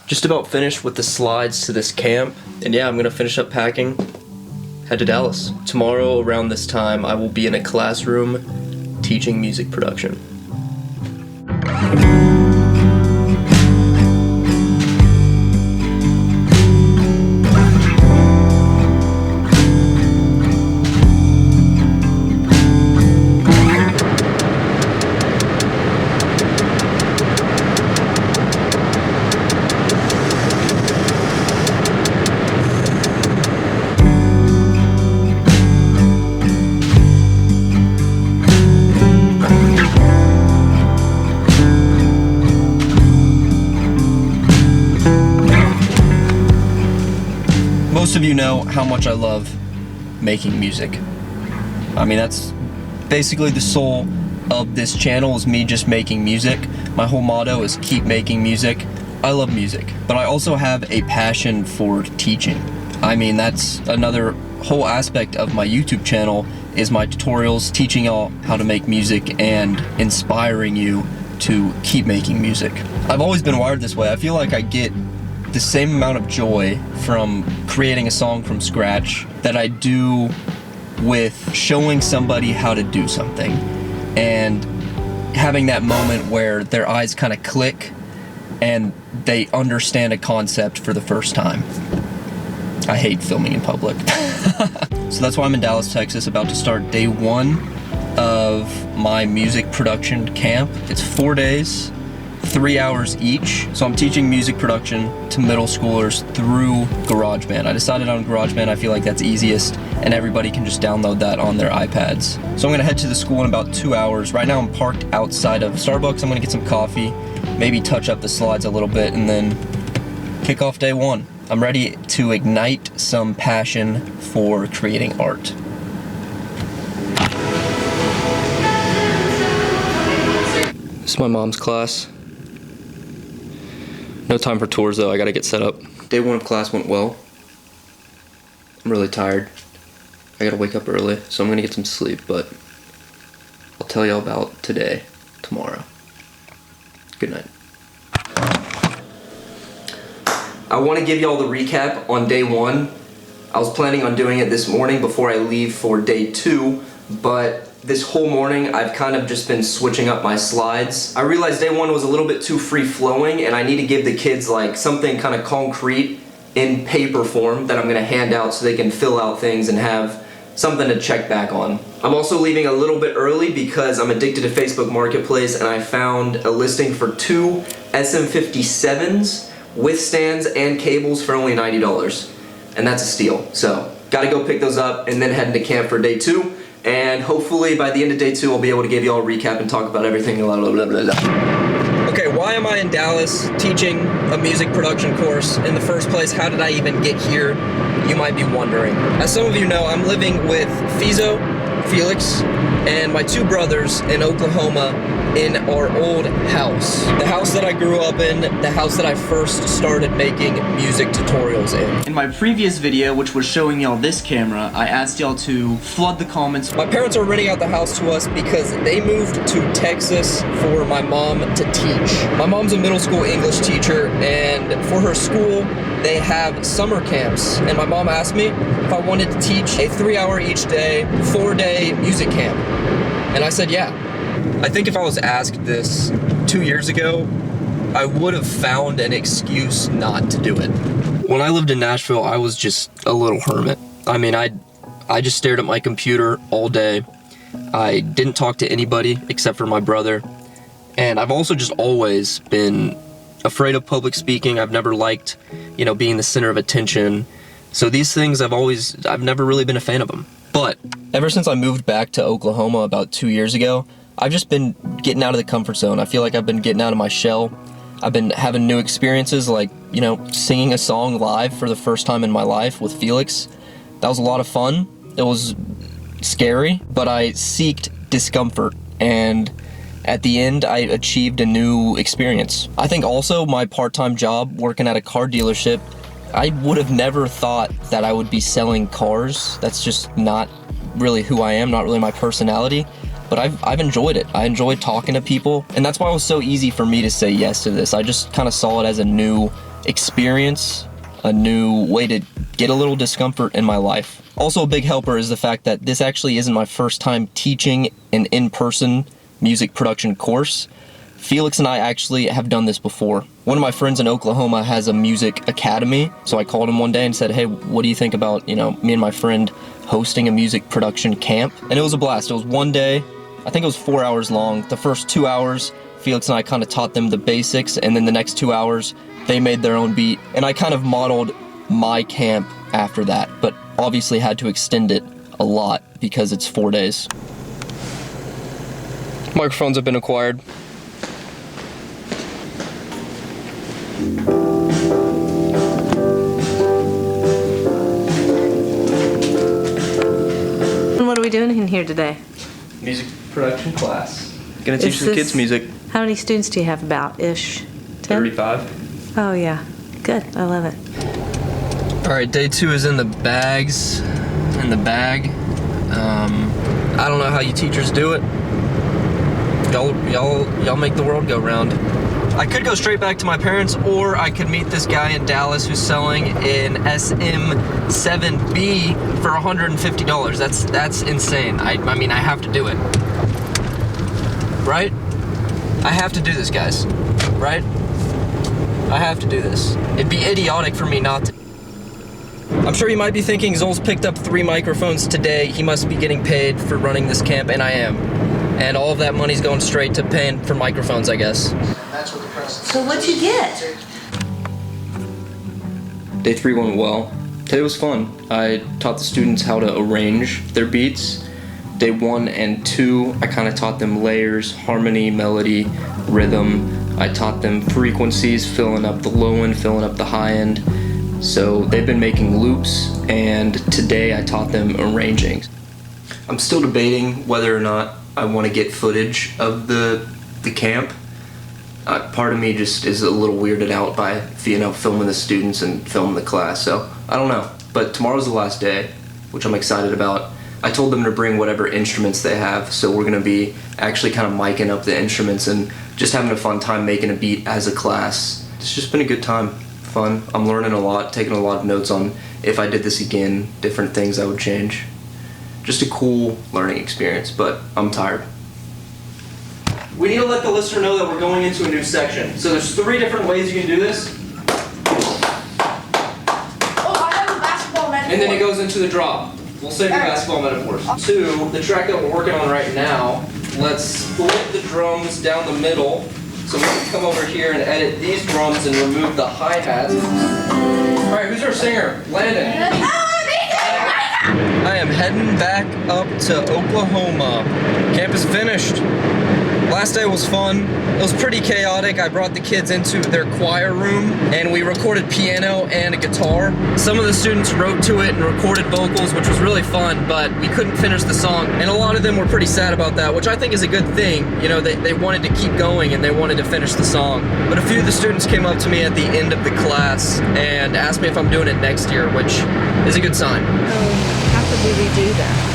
Just about finished with the slides to this camp, and yeah, I'm gonna finish up packing, head to Dallas. Tomorrow around this time, I will be in a classroom teaching music production. Most of you know how much I love making music. I mean, that's basically the soul of this channel, is me just making music. My whole motto is keep making music. I love music, but I also have a passion for teaching. I mean, that's another whole aspect of my YouTube channel, is my tutorials, teaching y'all how to make music and inspiring you to keep making music. I've always been wired this way. I feel like I get the same amount of joy from creating a song from scratch that I do with showing somebody how to do something and having that moment where their eyes kind of click and they understand a concept for the first time. I hate filming in public. So that's why I'm in Dallas, Texas, about to start day 1 of my music production camp. It's 4 days, 3 hours each. So I'm teaching music production to middle schoolers through GarageBand. I decided on GarageBand. I feel like that's easiest and everybody can just download that on their iPads. So I'm gonna head to the school in about 2 hours. Right now I'm parked outside of Starbucks. I'm gonna get some coffee, maybe touch up the slides a little bit, and then kick off day 1. I'm ready to ignite some passion for creating art. This is my mom's class. No time for tours though, I gotta get set up. Day 1 of class went well. I'm really tired. I gotta wake up early, so I'm gonna get some sleep, but I'll tell y'all about today, tomorrow. Good night. I wanna give y'all the recap on day 1. I was planning on doing it this morning before I leave for day 2, but this whole morning I've kind of just been switching up my slides. I realized day 1 was a little bit too free-flowing and I need to give the kids like something kind of concrete in paper form that I'm gonna hand out so they can fill out things and have something to check back on. I'm also leaving a little bit early because I'm addicted to Facebook Marketplace and I found a listing for 2 SM57s with stands and cables for only $90. And that's a steal. So, gotta go pick those up and then head into camp for day 2. And hopefully by the end of day 2 I'll be able to give y'all a recap and talk about everything. Blah, blah, blah, blah, blah. Okay, why am I in Dallas teaching a music production course in the first place? How did I even get here? You might be wondering. As some of you know, I'm living with Fizo, Felix, and my 2 brothers in Oklahoma in our old house. The house that I grew up in, the house that I first started making music tutorials in. In my previous video, which was showing y'all this camera, I asked y'all to flood the comments. My parents are renting out the house to us because they moved to Texas for my mom to teach. My mom's a middle school English teacher, and for her school, they have summer camps. And my mom asked me if I wanted to teach a 3-hour each day, 4-day music camp. And I said, yeah. I think if I was asked this 2 years ago, I would have found an excuse not to do it. When I lived in Nashville, I was just a little hermit. I mean, I just stared at my computer all day. I didn't talk to anybody except for my brother. And I've also just always been afraid of public speaking. I've never liked, being the center of attention. So these things I've never really been a fan of them. But ever since I moved back to Oklahoma about 2 years ago, I've just been getting out of the comfort zone. I feel like I've been getting out of my shell. I've been having new experiences like, singing a song live for the first time in my life with Felix. That was a lot of fun. It was scary, but I seeked discomfort, and at the end, I achieved a new experience. I think also my part-time job working at a car dealership, I would have never thought that I would be selling cars. That's just not really who I am, not really my personality. But I've enjoyed it. I enjoyed talking to people, and that's why it was so easy for me to say yes to this. I just kind of saw it as a new experience, a new way to get a little discomfort in my life. Also a big helper is the fact that this actually isn't my first time teaching an in-person music production course. Felix and I actually have done this before. One of my friends in Oklahoma has a music academy, so I called him one day and said, hey, what do you think about, me and my friend hosting a music production camp? And it was a blast. It was one day, I think it was 4 hours long. The first 2 hours, Felix and I kind of taught them the basics, and then the next 2 hours, they made their own beat. And I kind of modeled my camp after that, but obviously had to extend it a lot because it's 4 days. Microphones have been acquired. What are we doing in here today? Music production class. Gonna teach the kids music. How many students do you have about-ish? 10? 35. Oh yeah, good, I love it. All right, day 2 is in the bag. I don't know how you teachers do it. Y'all make the world go round. I could go straight back to my parents, or I could meet this guy in Dallas who's selling an SM7B for $150. That's insane. I mean, I have to do it. Right? I have to do this, guys. Right? I have to do this. It'd be idiotic for me not to. I'm sure you might be thinking, Xole's picked up 3 microphones today. He must be getting paid for running this camp, and I am. And all of that money's going straight to paying for microphones, I guess. So what'd you get? Day 3 went well. Today was fun. I taught the students how to arrange their beats. Day 1 and 2, I kind of taught them layers, harmony, melody, rhythm. I taught them frequencies, filling up the low end, filling up the high end. So they've been making loops, and today I taught them arranging. I'm still debating whether or not I want to get footage of the camp. Part of me just is a little weirded out by filming the students and filming the class, so I don't know. But tomorrow's the last day, which I'm excited about. I told them to bring whatever instruments they have, so we're going to be actually kind of micing up the instruments and just having a fun time making a beat as a class. It's just been a good time, fun. I'm learning a lot, taking a lot of notes on if I did this again, different things I would change. Just a cool learning experience, but I'm tired. We need to let the listener know that we're going into a new section. So there's 3 different ways you can do this. Oh, I have a basketball metaphor. And then it goes into the drop. We'll save the basketball metaphors. 2, the track that we're working on right now, let's split the drums down the middle. So we can come over here and edit these drums and remove the hi-hats. All right, who's our singer? Landon. I am heading back up to Oklahoma. Camp is finished. Last day was fun. It was pretty chaotic. I brought the kids into their choir room and we recorded piano and a guitar. Some of the students wrote to it and recorded vocals, which was really fun, but we couldn't finish the song. And a lot of them were pretty sad about that, which I think is a good thing. They wanted to keep going and they wanted to finish the song. But a few of the students came up to me at the end of the class and asked me if I'm doing it next year, which is a good sign. How could we redo that?